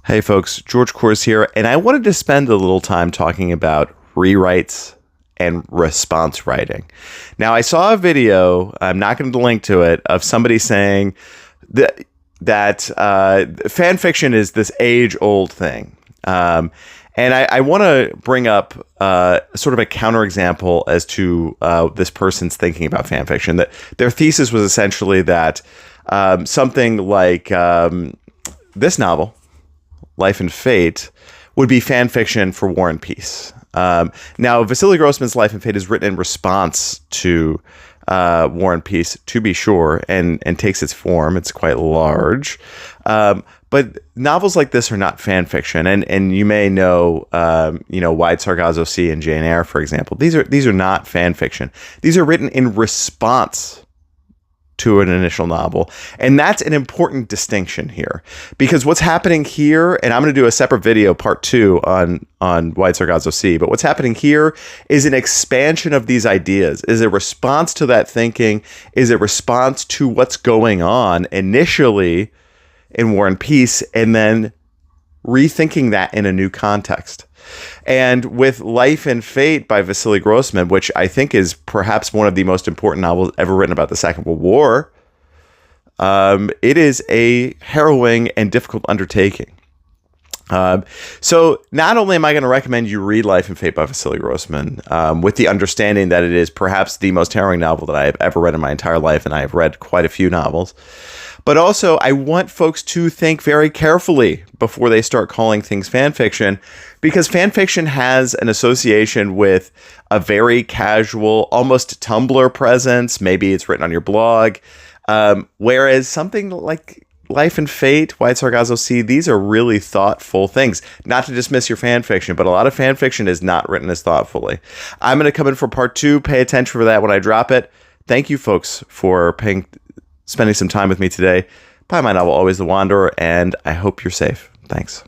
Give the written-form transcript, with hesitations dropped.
Hey folks, George Kors here, and I wanted to spend a little time talking about rewrites and response writing. Now, I saw a video, I'm not going to link to it, of somebody saying that fan fiction is this age-old thing. And I want to bring up sort of a counterexample as to this person's thinking about fan fiction. That their thesis was essentially that something like this novel, Life and Fate, would be fan fiction for War and Peace. Now, Vassily Grossman's Life and Fate is written in response to War and Peace, to be sure, and takes its form. It's quite large. But novels like this are not fan fiction, and you may know, Wide Sargasso Sea and Jane Eyre, for example. These are not fan fiction. These are written in response to an initial novel, and that's an important distinction here, because what's happening here, and I'm going to do a separate video, part 2, on Wide Sargasso Sea, but what's happening here is an expansion of these ideas, is a response to that thinking, is a response to what's going on initially in War and Peace, and then rethinking that in a new context. And with Life and Fate by Vassily Grossman, which I think is perhaps one of the most important novels ever written about the Second World War, it is a harrowing and difficult undertaking. So not only am I going to recommend you read Life and Fate by Vassily Grossman, with the understanding that it is perhaps the most harrowing novel that I have ever read in my entire life, and I have read quite a few novels, but also I want folks to think very carefully before they start calling things fan fiction, because fan fiction has an association with a very casual, almost Tumblr presence. Maybe it's written on your blog, whereas something like Life and Fate, Wide Sargasso Sea, these are really thoughtful things. Not to dismiss your fan fiction, but a lot of fan fiction is not written as thoughtfully. I'm going to come in for part 2. Pay attention for that when I drop it. Thank you, folks, for spending some time with me today. Buy my novel, Always the Wanderer, and I hope you're safe. Thanks.